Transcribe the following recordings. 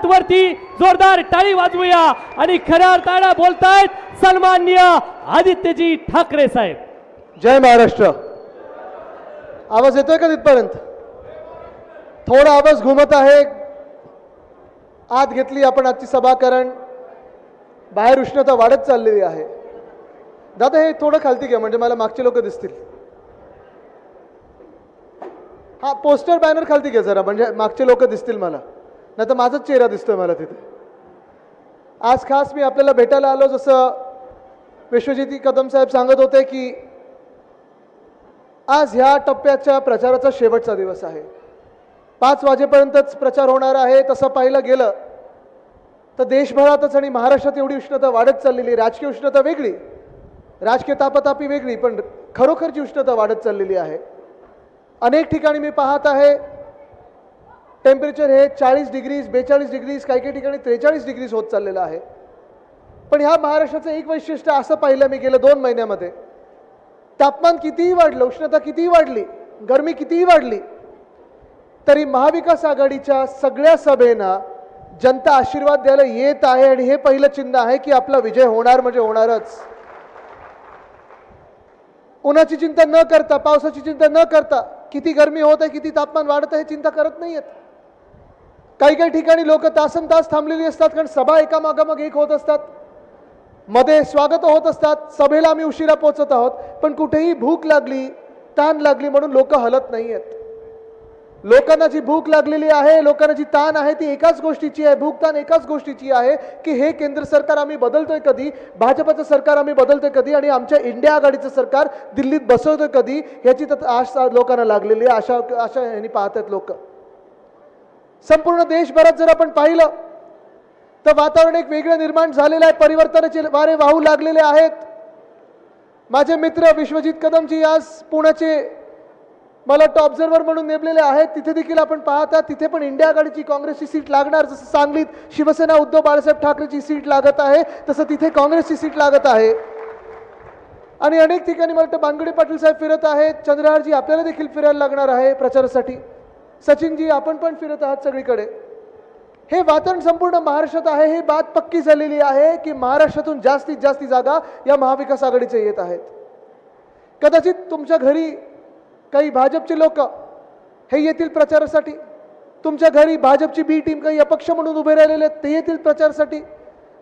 हात वरती जोरदार टाळी वाजवूया आणि खऱ्या अर्थाने बोलतायत सन्माननीय आदित्यजी ठाकरे साहेब. जय महाराष्ट्र. आवाज येतोय का तिथपर्यंत? थोडा आवाज घुमत आहे. आत घेतली आपण आजची सभा, कारण बाहेर उष्णता वाढत चाललेली आहे. दादा हे थोडं खालती घ्या म्हणजे मला मागचे लोक दिसतील. हा पोस्टर बॅनर खालती घ्या जरा म्हणजे मागचे लोक दिसतील मला, नाही तर माझाच चेहरा दिसतोय मला तिथे. आज खास मी आपल्याला भेटायला आलो. जसं विश्वजित कदम साहेब सांगत होते की आज ह्या टप्प्याच्या प्रचाराचा शेवटचा दिवस आहे. 5 वाजेपर्यंतच प्रचार होणार आहे. तसं पाहिलं गेलं तर देशभरातच आणि महाराष्ट्रात एवढी उष्णता वाढत चाललेली. राजकीय उष्णता वेगळी, राजकीय तापातापी वेगळी, पण खरोखरची उष्णता वाढत चाललेली आहे. अनेक ठिकाणी मी पाहत आहे टेम्परेचर हे 40 डिग्रीज 42 डिग्रीज काही काही ठिकाणी 43 डिग्रीज होत चाललेलं आहे. पण ह्या महाराष्ट्राचं एक वैशिष्ट्य असं पाहिलं मी गेल्या 2 महिन्यामध्ये, तापमान कितीही वाढलं, उष्णता कितीही वाढली, गरमी कितीही वाढली, तरी महाविकास आघाडीच्या सगळ्या सभेना जनता आशीर्वाद द्यायला येत आहे. आणि हे पहिलं चिन्ह आहे की आपला विजय होणार म्हणजे होणारच. उन्हाची चिंता न करता, पावसाची चिंता न करता, किती गरमी होत आहे, किती तापमान वाढत आहे चिंता करत नाहीयेत. काही काही ठिकाणी लोक तासन तास थांबलेली असतात, कारण सभा एकामागोमाग एक होत असतात, मध्ये स्वागत होत असतात. सभेला आम्ही उशिरा पोहोचत आहोत, पण कुठेही भूक लागली, ताण लागली म्हणून लोक हलत नाहीयेत. लोकांना जी भूक लागलेली आहे, लोकांना जी ताण आहे ती एकाच गोष्टीची आहे. भूक ताण एकाच गोष्टीची आहे की हे केंद्र सरकार आम्ही बदलतोय कधी, भाजपचं सरकार आम्ही बदलतोय कधी, आणि आमच्या इंडिया आघाडीचं सरकार दिल्लीत बसवतोय कधी, याची तर आश लोकांना लागलेली आहे. आशा यांनी पाहतात लोक. संपूर्ण देशभरात जर आपण पाहिलं तर वातावरण एक वेगळं निर्माण झालेलं आहे. परिवर्तनाचे वारे वाहू लागलेले आहेत. माझे मित्र विश्वजित कदमजी आज पुण्याचे मला ऑब्झर्व्हर म्हणून नेमलेले आहेत. तिथे देखील आपण पाहता तिथे पण इंडिया आघाडीची काँग्रेसची सीट लागणार. जसं सांगलीत शिवसेना उद्धव बाळासाहेब ठाकरेची सीट लागत आहे, तसं तिथे काँग्रेसची सीट लागत आहे. आणि अनेक ठिकाणी मला वाटतं बानगडे पाटील साहेब फिरत आहेत. चंद्रहारजी आपल्याला देखील फिरायला लागणार आहे प्रचारासाठी. सचिनजी आपण पण फिरत आहात सगळीकडे. हे वातावरण संपूर्ण महाराष्ट्रात आहे. ही बात पक्की झालेली आहे की महाराष्ट्रातून जास्तीत जास्त जागा या महाविकास आघाडीचे येत आहेत. कदाचित तुमच्या घरी काही भाजपचे लोक हे येतील प्रचारासाठी. तुमच्या घरी भाजपची बी टीम काही अपक्ष म्हणून उभे राहिलेले आहेत, ते येतील प्रचारासाठी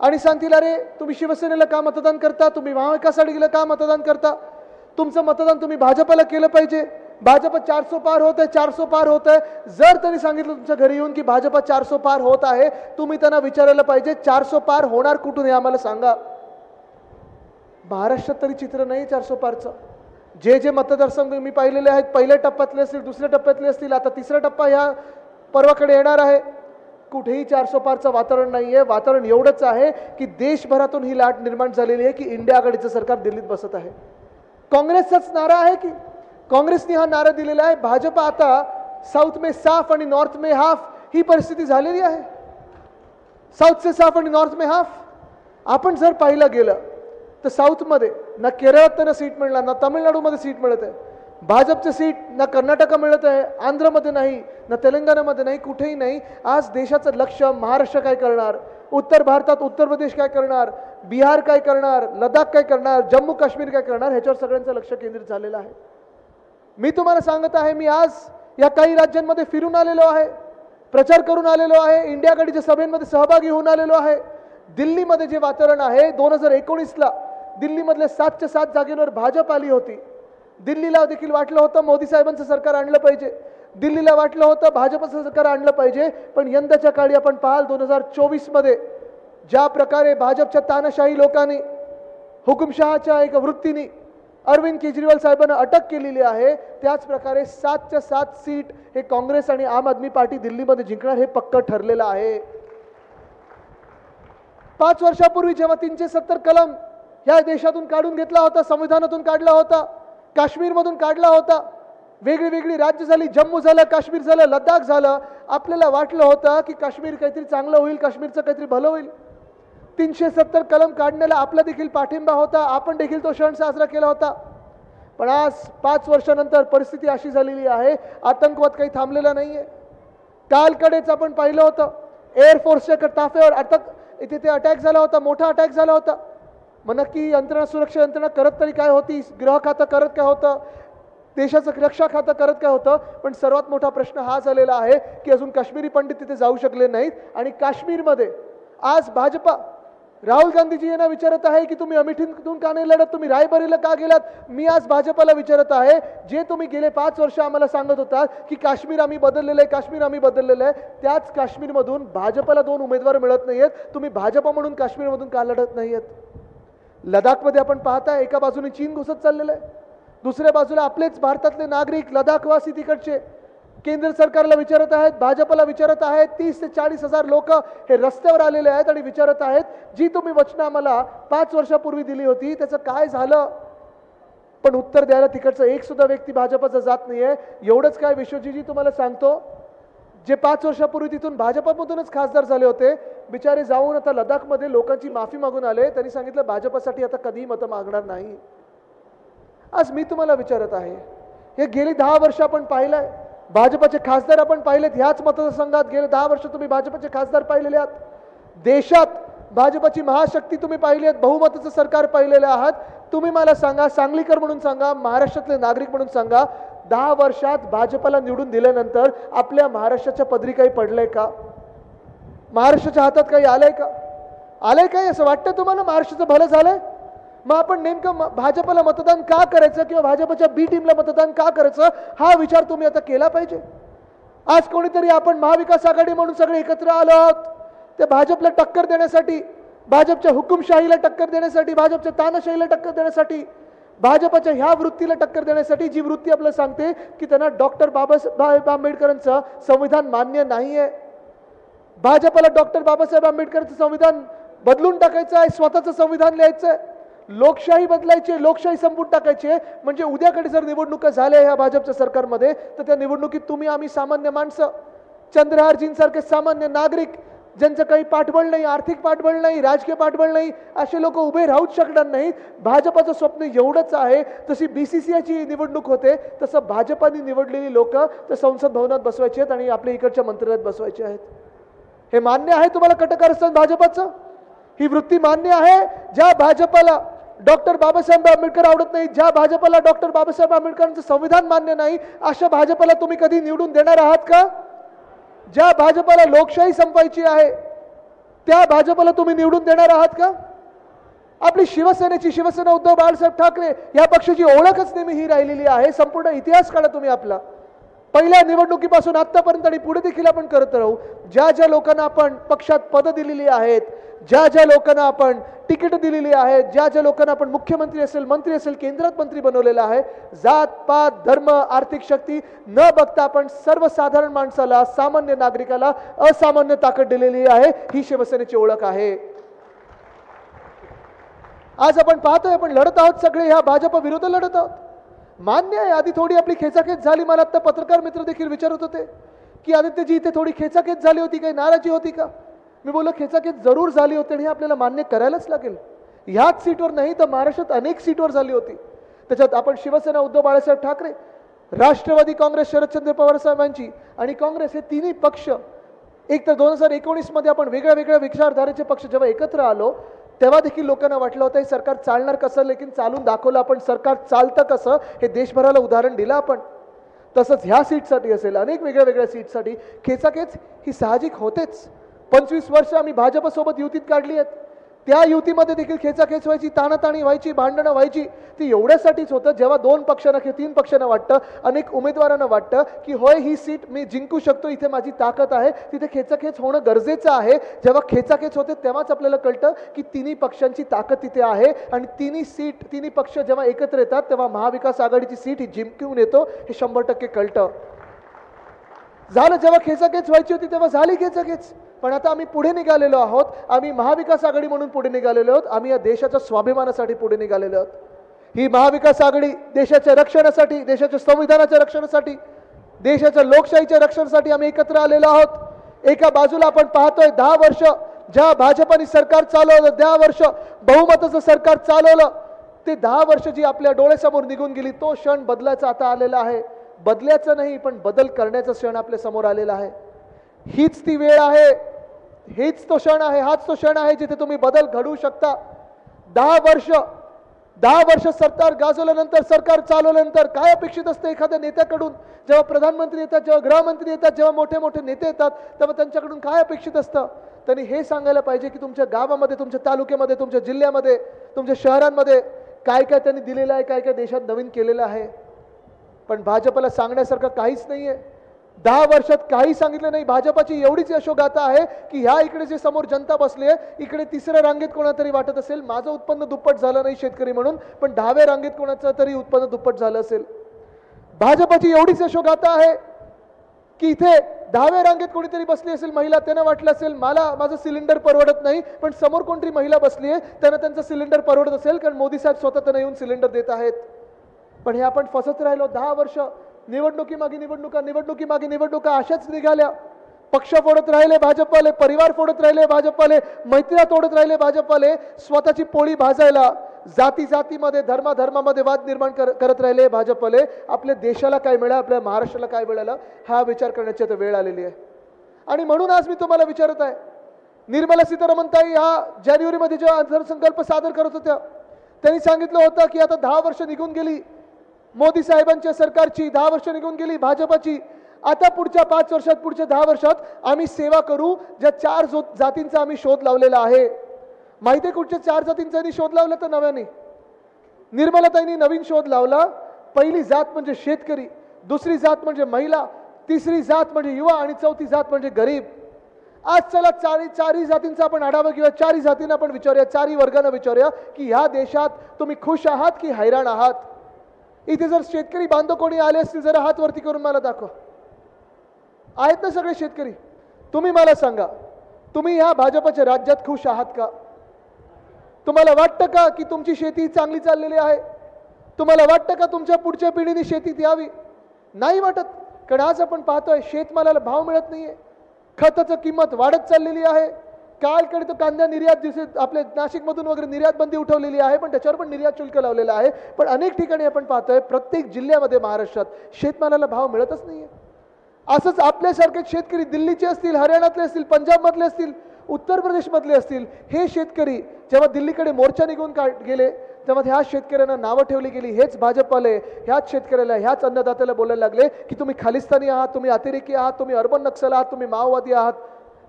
आणि सांगतील अरे तुम्ही शिवसेनेला का मतदान करता, तुम्ही महाविकास आघाडीला का मतदान करता, तुमचं मतदान तुम्ही भाजपला केलं पाहिजे. भाजप 400 पार होत आहे, 400 पार होत आहे. जर त्यांनी सांगितलं तुमच्या घरी येऊन की भाजप 400 पार होत आहे, तुम्ही त्यांना विचारायला पाहिजे 400 पार होणार कुठून हे आम्हाला सांगा. महाराष्ट्रात तरी चित्र नाही 400 पारचं. जे जे मतदारसंघ मी पाहिलेले आहेत, पहिल्या टप्प्यातले असतील, दुसऱ्या टप्प्यातले असतील, आता तिसरा टप्पा ह्या पर्वाकडे येणार आहे, कुठेही 400 पारचं वातावरण नाही आहे. वातावरण एवढंच आहे की देशभरातून ही लाट निर्माण झालेली आहे की इंडिया आघाडीचं सरकार दिल्लीत बसत आहे. काँग्रेसचाच नारा आहे की काँग्रेसने हा नारा दिलेला आहे. भाजप आता साऊथ में साफ आणि नॉर्थ में हाफ ही परिस्थिती झालेली आहे. साऊथ से साफ आणि नॉर्थ में हाफ. आपण जर पाहिलं गेलं तर साऊथमध्ये ना केरळात त्यांना सीट मिळणार, ना तामिळनाडूमध्ये सीट मिळत आहे. भाजपचं सीट ना कर्नाटक मिळत आहे, आंध्रमध्ये नाही, ना तेलंगणामध्ये नाही, कुठेही नाही. आज देशाचं लक्ष महाराष्ट्र काय करणार, उत्तर भारतात उत्तर प्रदेश काय करणार, बिहार काय करणार, लडाख काय करणार, जम्मू काश्मीर काय करणार, ह्याच्यावर सगळ्यांचं लक्ष केंद्रित झालेलं आहे. मी तुम्हाला सांगत आहे, मी आज या काही राज्यांमध्ये फिरून आलेलो आहे, प्रचार करून आलेलो आहे, इंडिया आघाडीच्या सभेमध्ये सहभागी होऊन आलेलो आहे. दिल्लीमध्ये जे वातावरण आहे 2019ला दिल्लीमधल्या 7च्या 7 जागेवर भाजप आली होती. दिल्लीला देखील वाटलं होतं मोदी साहेबांचं सरकार आणलं पाहिजे, दिल्लीला वाटलं होतं भाजपचं सरकार आणलं पाहिजे. पण यंदाच्या काळी आपण पाहाल 2024मध्ये ज्या प्रकारे भाजपच्या तानाशाही लोकांनी, हुकुमशहाच्या एक वृत्तीने अरविंद केजरीवाल साहेबांना अटक केलेली आहे, त्याच प्रकारे 7च्या 7 सीट हे काँग्रेस आणि आम आदमी पार्टी दिल्लीमध्ये जिंकणार हे पक्क ठरलेलं आहे. 5 वर्षापूर्वी जेव्हा 370 कलम या देशातून काढून घेतला होता, संविधानातून काढला होता, काश्मीरमधून काढला होता, वेगळी वेगळी राज्य झाली, जम्मू झालं, काश्मीर झालं, लडाख झालं, आपल्याला वाटलं होतं की काश्मीर काहीतरी चांगलं होईल, काश्मीरचं काहीतरी भलं होईल. 370 कलम काढण्याला आपला देखील पाठिंबा होता, आपण देखील तो क्षण साजरा केला होता. पण आज 5 वर्षानंतर परिस्थिती अशी झालेली आहे, आतंकवाद काही थांबलेला नाहीये. कालकडेच आपण पाहिलं होतं एअरफोर्सच्या ताफ्यावर अटक इथे ते अटॅक झाला होता, मोठा अटॅक झाला होता. मग नक्की यंत्रणा, सुरक्षा यंत्रणा करत तरी काय होती, गृह खातं करत काय होतं, देशाचं रक्षा खातं करत काय होतं. पण सर्वात मोठा प्रश्न हा झालेला आहे की अजून काश्मीरी पंडित तिथे जाऊ शकले नाहीत. आणि काश्मीरमध्ये आज भाजपा राहुल गांधीजी यांना विचारत आहे की तुम्ही अमेठीतून का नाही लढत, तुम्ही रायबरेलीला का गेलात. मी आज भाजपाला विचारत आहे, जे तुम्ही गेले 5 वर्ष आम्हाला सांगत होतात की काश्मीर आम्ही बदललेलं आहे, काश्मीर आम्ही बदललेलं आहे, त्याच काश्मीरमधून भाजपला 2 उमेदवार मिळत नाहीयेत, तुम्ही भाजपा म्हणून काश्मीरमधून का लढत नाहीयेत. लडाखमध्ये आपण पाहताय एका बाजूने चीन घुसत चाललेलं आहे, दुसऱ्या बाजूला आपलेच भारतातले नागरिक लडाखवासी तिकडचे केंद्र सरकारला विचारत आहेत, भाजपला विचारत आहेत. 30 ते 40 हजार लोक हे रस्त्यावर आलेले आहेत आणि विचारत आहेत, जी तुम्ही वचनं आम्हाला 5 वर्षापूर्वी दिली होती त्याचं काय झालं. पण उत्तर द्यायला तिकडचं एक सुद्धा व्यक्ती भाजपचा जात नाहीये. एवढंच काय विश्वजीजी तुम्हाला सांगतो, जे 5 वर्षापूर्वी तिथून भाजपमधूनच खासदार झाले होते, बिचारे जाऊन आता लडाखमध्ये लोकांची माफी मागून आले. त्यांनी सांगितलं भाजपसाठी आता कधीही मतं मागणार नाही. आज मी तुम्हाला विचारत आहे, हे गेली 10 वर्ष आपण पाहिलंय, भाजपचे खासदार आपण पाहिलेत, ह्याच मतदारसंघात गेले 10 वर्ष तुम्ही भाजपचे खासदार पाहिलेले आहात. देशात भाजपची महाशक्ती तुम्ही पाहिली आहेत, बहुमताचं सरकार पाहिलेलं आहात. तुम्ही मला सांगा, सांगलीकर म्हणून सांगा, महाराष्ट्रातले नागरिक म्हणून सांगा, 10 वर्षात भाजपला निवडून दिल्यानंतर आपल्या महाराष्ट्राच्या पदरी काही पडलंय का, महाराष्ट्राच्या हातात काही आलंय का, आलंय काय असं वाटतं तुम्हाला महाराष्ट्राचं भलं झालंय. मग आपण नेमकं भाजपला मतदान का करायचं किंवा भाजपच्या बी टीमला मतदान का करायचं, हा विचार तुम्ही आता केला पाहिजे. आज कोणीतरी आपण महाविकास आघाडी म्हणून सगळे एकत्र आलो आहोत, ते भाजपला टक्कर देण्यासाठी, भाजपच्या हुकुमशाहीला टक्कर देण्यासाठी, भाजपच्या तानाशाहीला टक्कर देण्यासाठी, भाजपच्या ह्या वृत्तीला टक्कर देण्यासाठी, जी वृत्ती आपल्याला सांगते की त्यांना डॉक्टर बाबासाहेब आंबेडकरांचं संविधान मान्य नाहीये. भाजपला डॉक्टर बाबासाहेब आंबेडकरांचं संविधान बदलून टाकायचं आहे, स्वतःचं संविधान लिहायचं आहे, लोकशाही बदलायची, लोकशाही संपून टाकायची. म्हणजे उद्याकडे जर निवडणुका झाल्या ह्या भाजपच्या सरकारमध्ये, तर त्या निवडणुकीत तुम्ही आम्ही सामान्य माणसं, चंद्रहारजींसारखे सामान्य नागरिक, ज्यांचं काही पाठबळ नाही, आर्थिक पाठबळ नाही, राजकीय पाठबळ नाही, असे लोक उभे राहूच शकणार नाहीत. भाजपचं स्वप्न एवढंच आहे, तशी BCCIची निवडणूक होते तसं भाजपाने निवडलेली लोक तर संसद भवनात बसवायची आहेत आणि आपल्या इकडच्या मंत्रालयात बसवायचे आहेत. हे मान्य आहे तुम्हाला कटकारस्थान भाजपचं, ही वृत्ती मान्य आहे. ज्या भाजपला डॉक्टर बाबासाहेब आंबेडकर आवडत नाही, ज्या भाजपला डॉक्टर बाबासाहेब आंबेडकरांचं संविधान मान्य नाही, अशा भाजपला तुम्ही कधी निवडून देणार आहात का. ज्या भाजपला लोकशाही संपवायची आहे त्या भाजपला तुम्ही निवडून देणार आहात का. आपली शिवसेनेची, शिवसेना उद्धव बाळासाहेब ठाकरे या पक्षाची ओळखच नेहमी ही राहिलेली आहे. संपूर्ण इतिहास काढा तुम्ही आपला, पहिल्या निवडणुकीपासून आतापर्यंत आणि पुढे देखील आपण करत राहू. ज्या ज्या लोकांना आपण पक्षात पद दिलेली आहेत, ज्या ज्या लोकांना आपण तिकीट दिलेली आहेत, ज्या ज्या लोकांना आपण मुख्यमंत्री असेल, मंत्री असेल, केंद्रात मंत्री बनवलेला आहे, जात पात धर्म आर्थिक शक्ती न बघता आपण सर्वसाधारण माणसाला, सामान्य नागरिकाला असामान्य ताकद दिलेली आहे. ही शिवसेनेची ओळख आहे. आज आपण पाहतोय, आपण लढत आहोत, सगळे ह्या भाजप विरुद्ध लढत आहोत. मान्य आहे आधी थोडी आपली खेचाखेच झाली. मला आता पत्रकार मित्र देखील विचारत होते की आदित्यजी इथे थोडी खेचाखेच झाली होती, काही नाराजी होती का. मी बोललो खेचाखेच जरूर झाली होती आणि हे आपल्याला मान्य करायलाच लागेल. ह्याच सीटवर नाही तर महाराष्ट्रात अनेक सीटवर झाली होती. त्याच्यात आपण शिवसेना उद्धव बाळासाहेब ठाकरे, राष्ट्रवादी काँग्रेस शरदचंद्र पवार साहेबांची आणि काँग्रेस हे तिन्ही पक्ष, एक तर 2019 मध्ये आपण वेगळ्या वेगळ्या विचारधारेचे पक्ष जेव्हा एकत्र आलो तेव्हा देखील लोकांना वाटलं होतं हे सरकार चालणार कसं, लेकिन चालून दाखवलं आपण. सरकार चालतं कसं हे देशभराला उदाहरण दिलं आपण. तसंच ह्या सीटसाठी असेल, अनेक वेगळ्या वेगळ्या सीटसाठी खेचाखेच ही साहजिक होतेच. 25 वर्ष आम्ही भाजपसोबत युतीत काढली आहेत, त्या युतीमध्ये देखील खेचाखेच व्हायची, ताणाताणी व्हायची, भांडणं व्हायची. ती एवढ्यासाठीच होतं जेव्हा 2 पक्षांना किंवा 3 पक्षांना वाटतं, अनेक उमेदवारांना वाटतं की होय ही सीट मी जिंकू शकतो, इथे माझी ताकद आहे, तिथे खेचाखेच होणं गरजेचं आहे. जेव्हा खेचाखेच होते तेव्हाच आपल्याला कळतं की तिन्ही पक्षांची ताकद तिथे आहे आणि तिन्ही पक्ष जेव्हा एकत्र येतात तेव्हा महाविकास आघाडीची सीट ही जिंकून येतो, हे 100% कळतं. झालं, जेव्हा खेचाखेच व्हायची होती तेव्हा झाली खेचाखेच. पण आता आम्ही पुढे निघालेलो आहोत, आम्ही महाविकास आघाडी म्हणून पुढे निघालेलो आहोत, आम्ही या देशाच्या स्वाभिमानासाठी पुढे निघालेलो आहोत. ही महाविकास आघाडी देशाच्या रक्षणासाठी, देशाच्या संविधानाच्या रक्षणासाठी, देशाच्या लोकशाहीच्या रक्षणासाठी आम्ही एकत्र आलेलो आहोत. एका बाजूला आपण पाहतोय 10 वर्ष ज्या भाजपाने सरकार चालवलं, 10 वर्ष बहुमताचं सरकार चालवलं, ते 10 वर्ष जी आपल्या डोळ्यासमोर निघून गेली, तो क्षण बदलायचा आता आलेला आहे. बदल्याचं नाही पण बदल करण्याचा क्षण आपल्या समोर आलेला आहे. हीच ती वेळ आहे हेच तो क्षण आहे, हाच तो क्षण आहे जिथे तुम्ही बदल घडवू शकता. 10 वर्ष सरकार गाजवल्यानंतर, सरकार चालवल्यानंतर काय अपेक्षित असते एखाद्या नेत्याकडून? जेव्हा प्रधानमंत्री येतात, जेव्हा गृहमंत्री येतात, जेव्हा मोठे मोठे नेते येतात, तेव्हा त्यांच्याकडून काय अपेक्षित असतं? त्यांनी हे सांगायला पाहिजे की तुमच्या गावामध्ये, तुमच्या तालुक्यामध्ये, तुमच्या जिल्ह्यामध्ये, तुमच्या शहरांमध्ये काय काय त्यांनी दिलेलं आहे, काय काय देशात नवीन केलेलं आहे. पण भाजपला सांगण्यासारखं काहीच नाहीये. 10 वर्षात काही सांगितलं नाही. भाजपाची एवढीच यशोगाथा आहे की ह्या इकडे जे समोर जनता बसली आहे, इकडे तिसऱ्या रांगेत कोणातरी वाटत असेल माझं उत्पन्न दुप्पट झालं नाही शेतकरी म्हणून, पण 10व्या रांगेत कोणाचं तरी उत्पन्न दुप्पट झालं असेल. भाजपाची एवढीच यशोगाथा आहे की इथे 10व्या रांगेत कोणीतरी बसली असेल महिला, त्यांना वाटलं असेल मला माझं सिलेंडर परवडत नाही, पण समोर कोणतरी महिला बसली आहे त्यांना त्यांचं सिलेंडर परवडत असेल कारण मोदी साहेब स्वतः त्यांना येऊन सिलेंडर देत आहेत. पण हे आपण फसत राहिलो 10 वर्ष. निवडणुकीमागे निवडणुका, निवडणुकीमागे निवडणुका अशाच निघाल्या. पक्ष फोडत राहिले भाजपवाले, परिवार फोडत राहिले भाजपवाले, मैत्र्या तोडत राहिले भाजपवाले, स्वतःची पोळी भाजायला जाती जातीमध्ये, धर्मामध्ये वाद निर्माण करत राहिले भाजपवाले. आपल्या देशाला काय मिळालं, आपल्या महाराष्ट्राला काय मिळालं, हा विचार करण्याची आता वेळ आलेली आहे. आणि म्हणून आज मी तुम्हाला विचारत आहे, निर्मला सीतारामन ताई ह्या जानेवारीमध्ये जेव्हा अर्थसंकल्प सादर करत होत्या, त्यांनी सांगितलं होतं की आता 10 वर्ष निघून गेली मोदी साहेबांच्या सरकारची, 10 वर्ष निघून गेली भाजपाची. आता पुढच्या 5 वर्षात, पुढच्या 10 वर्षात आम्ही सेवा करू ज्या 4 जातींचा आम्ही शोध लावलेला आहे. माहिती आहे कुठच्या 4 जातींचा शोध लावला? तर नव्याने निर्मलाताईंनी नवीन शोध लावला. पहिली जात म्हणजे शेतकरी, दुसरी जात म्हणजे महिला, तिसरी जात म्हणजे युवा आणि चौथी जात म्हणजे गरीब. आज चला चारही जातींचा आपण आढावा घेऊया. 4 जातींना आपण विचारूया, 4 वर्गांना विचारूया की ह्या देशात तुम्ही खुश आहात की हैराण आहात? इथे जर शेतकरी बांधव कोणी आले असतील जरा हात वरती करून मला दाखवा. आहेत ना सगळे शेतकरी? तुम्ही मला सांगा, तुम्ही ह्या भाजपच्या राज्यात खुश आहात का? तुम्हाला वाटतं का की तुमची शेती चांगली चाललेली आहे? तुम्हाला वाटतं का तुमच्या पुढच्या पिढीने शेतीत यावी? नाही वाटत. कारण आज आपण पाहतोय शेतमालाला भाव मिळत नाहीये, खताची किंमत वाढत चाललेली आहे. कालकडे तर कांदा निर्यात दिसत आपल्या नाशिकमधून वगैरे निर्यात बंदी उठवलेली आहे, पण त्याच्यावर पण निर्यात शुल्क लावलेलं आहे. पण अनेक ठिकाणी आपण पाहतोय प्रत्येक जिल्ह्यामध्ये महाराष्ट्रात शेतमालाला भाव मिळतच नाहीये. असंच आपल्यासारखे शेतकरी दिल्लीचे असतील, हरियाणातले असतील, पंजाबमधले असतील, उत्तर प्रदेशमधले असतील, हे शेतकरी जेव्हा दिल्लीकडे मोर्चा निघून गेले तेव्हा ह्या शेतकऱ्यांना नावं ठेवली गेली. हेच भाजपवाले ह्याच शेतकऱ्याला, ह्याच अन्नदात्याला बोलायला लागले की तुम्ही खालिस्तानी आहात, तुम्ही अतिरेकी आहात, तुम्ही अर्बन नक्सल आहात, तुम्ही माओवादी आहात.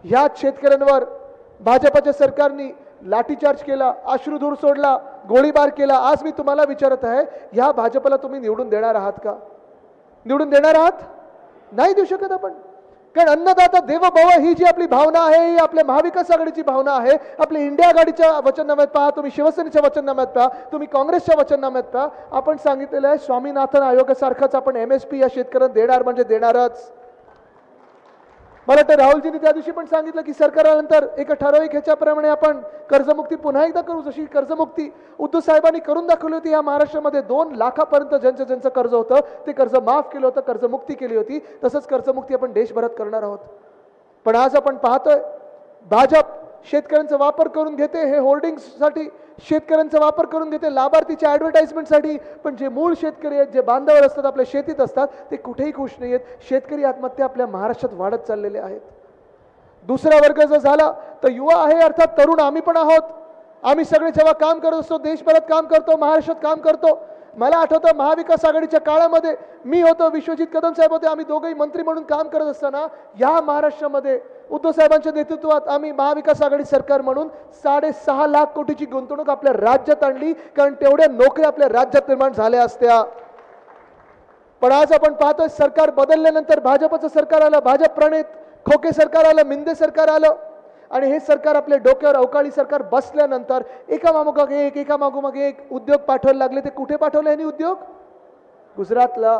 ह्याच शेतकऱ्यांवर भाजपच्या सरकारने लाठीचार्ज केला, अश्रुधूर सोडला, गोळीबार केला. आज मी तुम्हाला विचारत आहे, ह्या भाजपला तुम्ही निवडून देणार आहात का? निवडून देणार आहात? नाही देऊ शकत आपण. कारण अन्नदाता देवो भव ही जी आपली भावना आहे, ही आपल्या महाविकास आघाडीची भावना आहे. आपल्या इंडिया आघाडीच्या वचननाम्यात पहा, तुम्ही शिवसेनेच्या वचननाम्यात पहा, तुम्ही काँग्रेसच्या वचननाम्यात पहा, आपण सांगितलेलं आहे स्वामीनाथन आयोगासारखंच आपण MSP या शेतकऱ्यांना देणार म्हणजे देणारच. मला वाटतं राहुलजींनी त्या दिवशी पण सांगितलं की सरकार आल्यानंतर एका ठराविक ह्याच्याप्रमाणे आपण कर्जमुक्ती पुन्हा एकदा करू. जशी कर्जमुक्ती उद्धव साहेबांनी करून दाखवली होती या महाराष्ट्रामध्ये, 2 लाखापर्यंत ज्यांचं कर्ज होतं ते कर्ज माफ केलं होतं, कर्जमुक्ती केली होती. तसंच कर्जमुक्ती आपण देशभरात करणार आहोत. पण आज आपण पाहतोय भाजप शेतकऱ्यांचा वापर करून घेते, हे होर्डिंग्ससाठी शेतकऱ्यांचा वापर करून घेते, लाभार्थीच्या ॲडव्हर्टाइजमेंटसाठी. पण जे मूळ शेतकरी आहेत, जे बांधवर असतात, आपल्या शेतीत असतात, ते कुठेही खुश नाही आहेत. शेतकरी आत्महत्या आपल्या महाराष्ट्रात वाढत चाललेल्या आहेत. दुसरा वर्ग जर झाला तर युवा आहे, अर्थात तरुण आम्ही पण आहोत. आम्ही सगळे जेव्हा काम करत असतो, देशभरात काम करतो, महाराष्ट्रात काम करतो. मला आठवतं महाविकास आघाडीच्या काळामध्ये मी होतो, विश्वजित कदम साहेब होते, आम्ही दोघंही मंत्री म्हणून काम करत असताना या महाराष्ट्रामध्ये उद्धव साहेबांच्या नेतृत्वात आम्ही महाविकास आघाडी सरकार म्हणून 6.5 लाख कोटीची गुंतवणूक आपल्या राज्यात आणली. कारण तेवढ्या नोकऱ्या आपल्या राज्यात निर्माण झाल्या असत्या. पण आज आपण पाहतोय सरकार बदलल्यानंतर भाजपचं सरकार आलं, भाजप प्रणित खोके सरकार आलं, मिंदे सरकार आलं. आणि हे सरकार आपल्या डोक्यावर अवकाळी सरकार बसल्यानंतर एकामागोमाग एक उद्योग पाठवायला लागले. ते कुठे पाठवले यांनी उद्योग? गुजरातला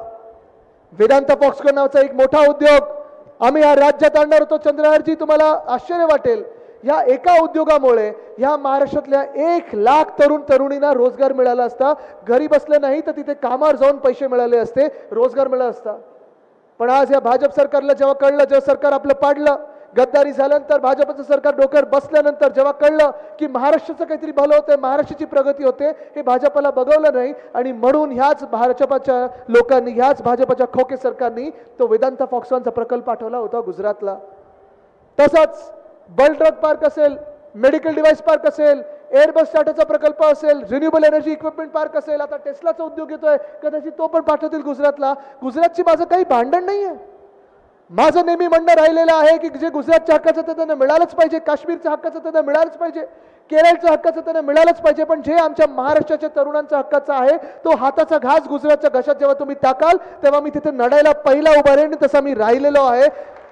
वेदांता फॉक्सकॉन नावाचा एक मोठा उद्योग आम्ही या राज्यात आणणार होतो. चंद्रहारजी, तुम्हाला आश्चर्य वाटेल, या एका उद्योगामुळे या महाराष्ट्रातल्या 1 लाख तरुणींना रोजगार मिळाला असता. घरी बसले नाही तर तिथे कामावर जाऊन पैसे मिळाले असते, रोजगार मिळाला असता. पण आज या भाजप सरकारला जेव्हा कळलं, जेव्हा सरकार आपलं पाडलं, गद्दारी झाल्यानंतर, भाजपचं सरकार डोक्यावर बसल्यानंतर जेव्हा कळलं की महाराष्ट्राचं काहीतरी भलं होतंय, महाराष्ट्राची प्रगती होते, हे भाजपला बघवलं नाही. आणि म्हणून ह्याच भाजपच्या लोकांनी, ह्याच भाजपच्या खोके सरकारनी तो वेदांता फॉक्सकॉनचा प्रकल्प पाठवला होता गुजरातला. तसंच बल्क ड्रग पार्क असेल, मेडिकल डिव्हाइस पार्क असेल, एअरबस टाटाचा प्रकल्प असेल, रिन्युएबल एनर्जी इक्विपमेंट पार्क असेल, आता टेस्लाचा उद्योग येतोय, कदाचित तो पण पाठवतील गुजरातला. गुजरातची माझं काही भांडण नाही आहे. माझं नेहमी म्हणणं राहिलेलं आहे की जे गुजरातच्या हक्काचं ते त्यांना मिळालंच पाहिजे, काश्मीरच्या हक्काचं त्यांना मिळालंच पाहिजे, केरळच्या हक्काचं त्यांना मिळालंच पाहिजे. पण जे आमच्या महाराष्ट्राच्या तरुणांच्या हक्काचा आहे तो हाताचा घास गुजरातच्या घशात जेव्हा तुम्ही टाकाल तेव्हा मी तिथे नडायला पहिला उभा राहीन. तसा मी राहिलेलो आहे.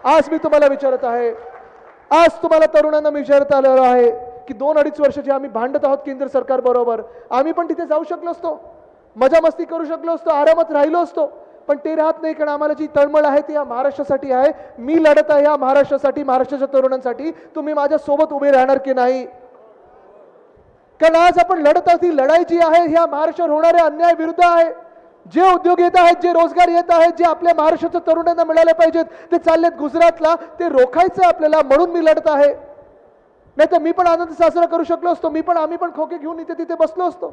आज मी तुम्हाला विचारत आहे, आज तुम्हाला तरुणांना मी विचारत आलेलो आहे की 2-2.5 वर्ष जे आम्ही भांडत आहोत केंद्र सरकार बरोबर, आम्ही पण तिथे जाऊ शकलो असतो, मजा मस्ती करू शकलो असतो, आरामात राहिलो असतो, पण ते राहत नाही. कारण आम्हाला जी तळमळ आहे ती या महाराष्ट्रासाठी आहे. मी लढत आहे या महाराष्ट्रासाठी, महाराष्ट्राच्या तरुणांसाठी. तुम्ही माझ्या सोबत उभे राहणार की नाही? कारण आज आपण लढत आहोत, ही लढाई जी आहे ह्या महाराष्ट्रावर होणाऱ्या अन्याय विरुद्ध आहे. जे उद्योग येत आहेत, जे रोजगार येत आहेत, जे आपल्या महाराष्ट्राच्या तरुणांना मिळाले पाहिजेत ते चाललेत गुजरातला, ते रोखायचं आपल्याला. म्हणून मी लढत आहे. नाही तर मी पण आनंद साजरा करू शकलो असतो, आम्ही पण खोके घेऊन इथे तिथे बसलो असतो.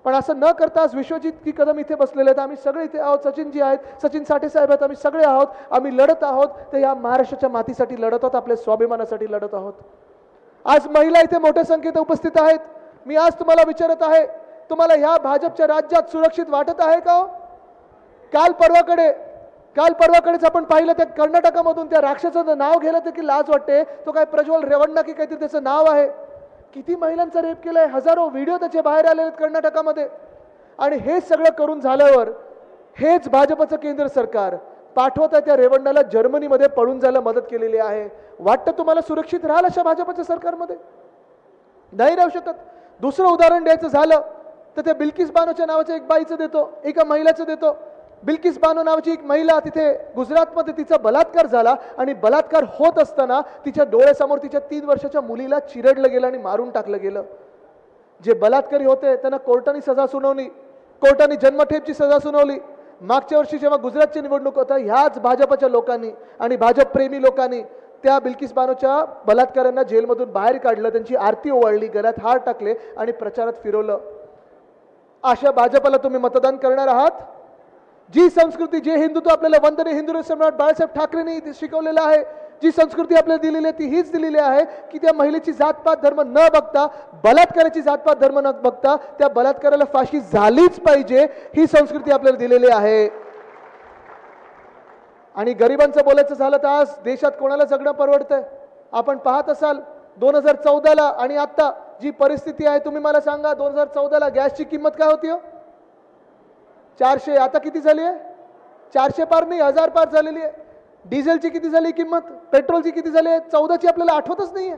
पण असं न करता आज विश्वजित की कदम इथे बसलेले आहेत, आम्ही सगळे इथे आहोत, सचिनजी आहेत, सचिन साठे साहेब आहेत, आम्ही सगळे आहोत. आम्ही लढत आहोत तर या महाराष्ट्राच्या मातीसाठी लढत आहोत, आपल्या स्वाभिमानासाठी लढत आहोत. आज महिला इथे मोठ्या संख्येत उपस्थित आहेत. मी आज तुम्हाला विचारत आहे, तुम्हाला ह्या भाजपच्या राज्यात सुरक्षित वाटत आहे का? काल परवाकडेच आपण पाहिलं त्या कर्नाटकामधून त्या राक्षसाचं नाव घेतलं तर की लाज वाटते. तो काय प्रज्वल रेवण्णा की काहीतरी त्याचं नाव आहे. किती महिलांचा रेप केलाय, हजारो व्हिडिओ त्याचे बाहेर आलेले आहेत कर्नाटकामध्ये. आणि हे सगळं करून झाल्यावर हेच भाजपचं केंद्र सरकार पाठवत आहे त्या रेवण्णाला जर्मनीमध्ये पळून जायला मदत केलेली आहे. वाटतं तुम्हाला सुरक्षित राहाल अशा भाजपच्या सरकारमध्ये? नाही राहू शकत. दुसरं उदाहरण द्यायचं झालं तर त्या बिल्किस बानोच्या नावाच्या एक बाईचं देतो, एका महिलेचं देतो. बिल्किस बानो नावाची एक महिला, तिथे गुजरातमध्ये तिचा बलात्कार झाला आणि बलात्कार होत असताना तिच्या डोळ्यासमोर तिच्या 3 वर्षाच्या मुलीला चिरडलं गेलं आणि मारून टाकलं गेलं. जे बलात्कारी होते त्यांना कोर्टाने सजा सुनावली, कोर्टाने जन्मठेपची सजा सुनावली. मागच्या वर्षी जेव्हा गुजरातची निवडणूक होता, ह्याच भाजपच्या लोकांनी आणि भाजप प्रेमी लोकांनी त्या बिल्किस बानोच्या बलात्कारांना जेलमधून बाहेर काढलं, त्यांची आरती ओवाळली, गळ्यात हार टाकले आणि प्रचारात फिरवलं. अशा भाजपला तुम्ही मतदान करणार आहात? जी संस्कृती, जे हिंदुत्व आपल्याला वंदनीय हिंदू सम्राट बाळासाहेब ठाकरेंनी शिकवलेलं आहे, जी संस्कृती आपल्याला दिलेली आहे ती हीच दिलेली आहे की त्या महिलेची जातपात धर्म न बघता, बलात्काराची जातपात धर्म न बघता त्या बलात्काराला फाशी झालीच पाहिजे, ही संस्कृती आपल्याला दिलेली आहे. आणि गरिबांचं बोलायचं झालं तर आज देशात कोणाला जगणं परवडतंय? आपण पाहत असाल 2014ला आणि आता जी परिस्थिती आहे, तुम्ही मला सांगा 2014ला गॅसची किंमत काय होती? 400. आता किती झाली आहे? 400 पार नाही, 1000 पार झालेली आहे. डिझेलची किती झाली किंमत? पेट्रोलची किती झाली आहे? 14ची आपल्याला आठवतच नाहीये.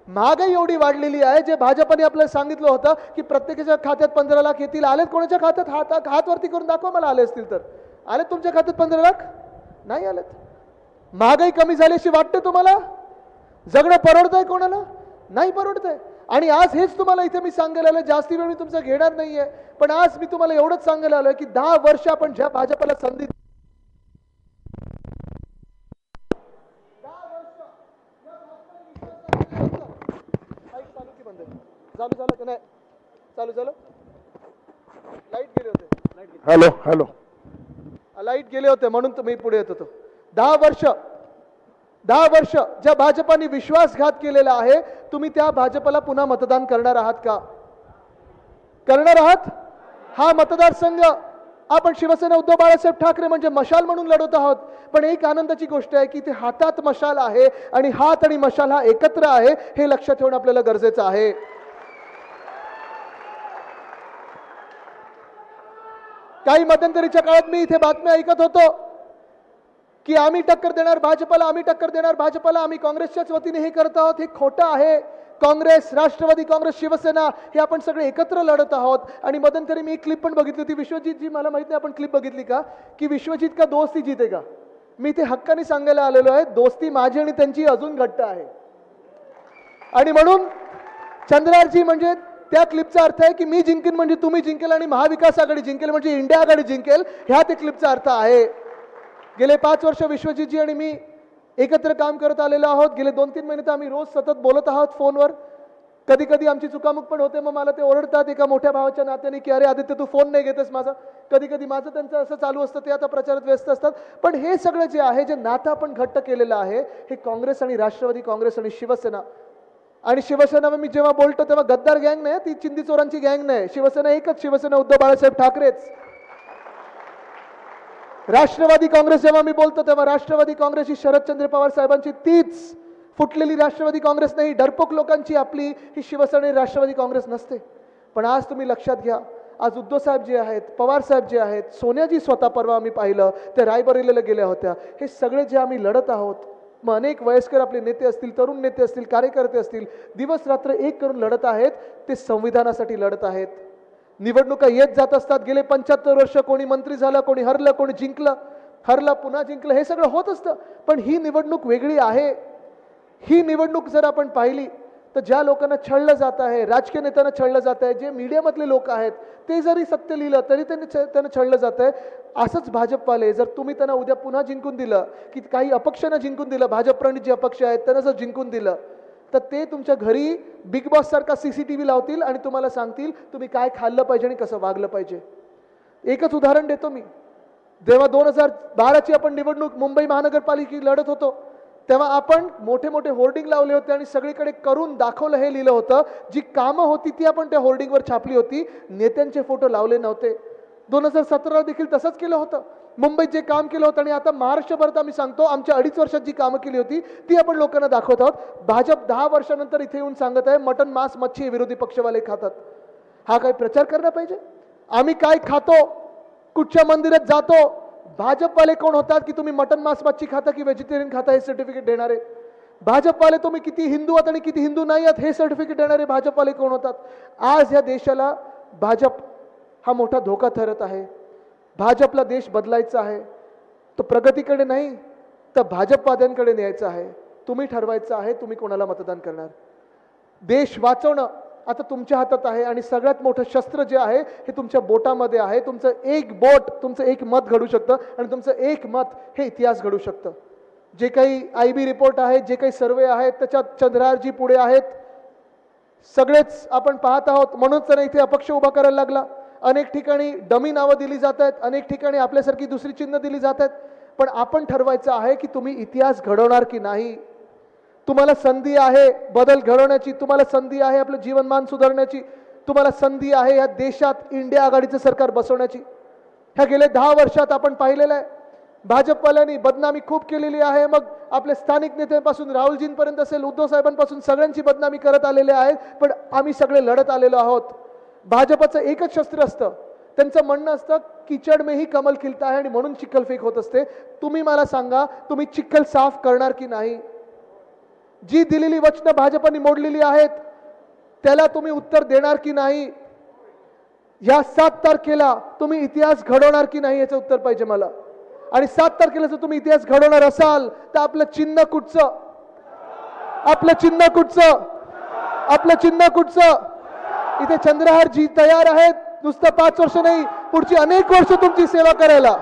महागाई एवढी वाढलेली आहे. जे भाजपने आपल्याला सांगितलं होतं की प्रत्येकाच्या खात्यात 15 लाख येतील, आलेत कोणाच्या खात्यात? हात वरती करून दाखवा मला आले असतील तर. आलेत तुमच्या खात्यात 15 लाख? नाही आलेत. महागाई कमी झाली अशी वाटते तुम्हाला? जगणं परवडतंय कोणाला? नाही परवडतंय. आणि आज हेच तुम्हाला इथे मी सांगायला आलोय, जास्ती वेळ मी तुमचा घेणार नाहीये, पण आज मी तुम्हाला एवढंच सांगायला आलोय की 10 वर्ष आपण ज्या भाजपला संधी चालू झालं की नाही? चालू झालं? लाईट गेले होते. हॅलो लाईट गेले होते म्हणून तुम्ही पुढे येत होतो. 10 वर्ष ज्या भाजपाने विश्वासघात केलेला आहे, तुम्ही त्या भाजपला पुन्हा मतदान करणार आहात का? करणार आहात? हा मतदारसंघ आपण शिवसेना उद्धव बाळासाहेब ठाकरे म्हणजे मशाल म्हणून लढवत आहोत. पण एक आनंदाची गोष्ट आहे की ते हातात मशाल आहे आणि हात आणि मशाल हा एकत्र आहे, हे लक्षात ठेवणं आपल्याला गरजेचं आहे. काही मध्यंतरीच्या काळात मी इथे बातम्या ऐकत होतो की आम्ही टक्कर देणार भाजपला, आम्ही काँग्रेसच्याच वतीने हे करत आहोत. हे खोटं आहे. काँग्रेस, राष्ट्रवादी काँग्रेस, शिवसेना हे आपण सगळे एकत्र लढत आहोत. आणि मध्यंतरी मी एक क्लिप पण बघितली होती, विश्वजितजी, मला माहित नाही आपण क्लिप बघितली का, की विश्वजित का दोस्ती जीतेगा. मी ते हक्काने सांगायला आलेलो आहे, दोस्ती माझी आणि त्यांची अजून घट्ट आहे. आणि म्हणून चंद्रारजी म्हणजे त्या क्लिपचा अर्थ आहे की मी जिंकेन म्हणजे तुम्ही जिंकेल आणि महाविकास आघाडी जिंकेल म्हणजे इंडिया आघाडी जिंकेल, ह्या ते क्लिपचा अर्थ आहे. गेले 5 वर्ष विश्वजितजी आणि मी एकत्र काम करत आलेलो आहोत. गेले 2-3 महिने तर आम्ही रोज सतत बोलत आहोत फोनवर. कधी कधी आमची चुकामुक पण होते, मग मला ते ओरडतात एका मोठ्या भावाच्या नात्याने की अरे आदित्य तू फोन नाही घेतेस माझा. कधी कधी माझं त्यांचं असं चालू असतं, ते आता प्रचारात व्यस्त असतात. पण हे सगळं जे आहे, जे नातं आपण घट्ट केलेलं आहे, हे काँग्रेस आणि राष्ट्रवादी काँग्रेस आणि शिवसेना. आणि शिवसेना मी जेव्हा बोलतो तेव्हा गद्दार गँग नाही, ती चिंदी चोरांची गँग नाही. शिवसेना एकच शिवसेना, उद्धव बाळासाहेब ठाकरेच. राष्ट्रवादी काँग्रेस जेव्हा मी बोलतो तेव्हा राष्ट्रवादी काँग्रेस ही शरदचंद्र पवार साहेबांची तीच फुटलेली राष्ट्रवादी काँग्रेस नाही, डरपोक लोकांची आपली ही शिवसेना राष्ट्रवादी काँग्रेस नसते. पण आज तुम्ही लक्षात घ्या, आज उद्धव साहेब जे आहेत, पवार साहेब जे आहेत, सोनियाजी स्वतः परवा आम्ही पाहिलं त्या रायबरेलीला गेल्या होत्या, हे सगळे जे आम्ही लढत आहोत, मग अनेक वयस्कर आपले नेते असतील, तरुण नेते असतील, कार्यकर्ते असतील, दिवस रात्र एक करून लढत आहेत, ते संविधानासाठी लढत आहेत. निवडणुका येत जात असतात. गेले 75 वर्ष कोणी मंत्री झालं, कोणी हरलं, कोणी जिंकलं, हरलं पुन्हा जिंकलं, हे सगळं होत असतं. पण ही निवडणूक वेगळी आहे. ही निवडणूक जर आपण पाहिली तर ज्या लोकांना छळलं जात आहे, राजकीय नेत्यांना छळलं जात आहे, जे मीडियामधले लोक आहेत ते जरी सत्य लिहिलं तरी त्यांना छळलं जात आहे. असंच भाजपवाले जर तुम्ही त्यांना उद्या पुन्हा जिंकून दिलं, की काही अपक्षांना जिंकून दिलं, भाजप प्रणित जे अपक्ष आहेत त्यांना जर जिंकून दिलं, तर ते तुमच्या घरी बिग बॉस सारखा CCTV लावतील आणि तुम्हाला सांगतील तुम्ही काय खाल्लं पाहिजे आणि कसं वागलं पाहिजे. एकच उदाहरण देतो मी. जेव्हा 2012ची आपण निवडणूक मुंबई महानगरपालिकेची लढत होतो, तेव्हा आपण मोठे मोठे होर्डिंग लावले होते आणि सगळीकडे करून दाखवलं हे लिहिलं होतं. जी कामं होती ती आपण त्या होर्डिंगवर छापली होती, नेत्यांचे फोटो लावले नव्हते. 2017 देखील तसंच केलं होतं. मुंबईत जे काम केलं होतं आणि आता महाराष्ट्रभरात आम्ही सांगतो आमच्या 2.5 वर्षात जी कामं केली होती ती आपण लोकांना दाखवत आहोत. भाजप 10 वर्षानंतर इथे येऊन सांगत आहे मटन मांस मच्छी हे विरोधी पक्षवाले खातात. हा काय प्रचार करायला पाहिजे? आम्ही काय खातो, कुठच्या मंदिरात जातो, भाजपवाले कोण होतात की तुम्ही मटन मांस मच्छी खाता की व्हेजिटेरियन खाता हे सर्टिफिकेट देणारे? भाजपवाले तुम्ही किती हिंदू आहात आणि किती हिंदू नाही आहात हे सर्टिफिकेट देणारे भाजपवाले कोण होतात? आज या देशाला भाजप हा मोठा धोका ठरत आहे. भाजपला देश बदलायचा आहे, तो प्रगतीकडे नाही तर भाजपवाद्यांकडे न्यायचा आहे. तुम्ही ठरवायचं आहे तुम्ही कोणाला मतदान करणार. देश वाचवणं आता तुमच्या हातात आहे आणि सगळ्यात मोठं शस्त्र जे आहे हे तुमच्या बोटामध्ये आहे. तुमचं एक बोट तुमचं एक मत घडू शकतं आणि तुमचं एक मत हे इतिहास घडू शकतं. जे काही IB रिपोर्ट आहेत, जे काही सर्वे आहेत, त्याच्यात चंद्रहारजी पुढे आहेत, सगळेच आपण पाहत आहोत. म्हणून तर इथे अपक्ष उभा करायला लागला. अनेक ठिकाणी डमी नावं दिली जात आहेत, अनेक ठिकाणी आपल्यासारखी दुसरी चिन्ह दिली जात आहेत. पण आपण ठरवायचं आहे की तुम्ही इतिहास घडवणार की नाही. तुम्हाला संधी आहे बदल घडवण्याची, तुम्हाला संधी आहे आपलं जीवनमान सुधारण्याची, तुम्हाला संधी आहे या देशात इंडिया आघाडीचं सरकार बसवण्याची. ह्या गेले 10 वर्षात आपण पाहिलेलं आहे भाजपवाल्यांनी बदनामी खूप केलेली आहे. मग आपले स्थानिक नेत्यांपासून राहुलजींपर्यंत असेल, उद्धव साहेबांपासून सगळ्यांची बदनामी करत आलेले आहेत. पण आम्ही सगळे लढत आलेलो आहोत. भाजपचं एकच शस्त्र असतं, त्यांचं म्हणणं असतं किचड में ही कमल खिलता है आणि म्हणून चिखलफेक होत असते. तुम्ही मला सांगा तुम्ही चिखल साफ करणार की नाही? जी दिलेली वचनं भाजपने मोडलेली आहेत त्याला तुम्ही उत्तर देणार की नाही? या 7 तारखेला तुम्ही इतिहास घडवणार की नाही याचं उत्तर पाहिजे मला. आणि 7 तारखेला जर तुम्ही इतिहास घडवणार असाल तर आपलं चिन्ह कुठचं? आपलं चिन्ह कुठचं? आपलं चिन्ह कुठचं? इथे चंद्रहार जी तयार आहेत नुसतं 5 वर्ष नाही, पुढची अनेक वर्ष तुमची सेवा करायला.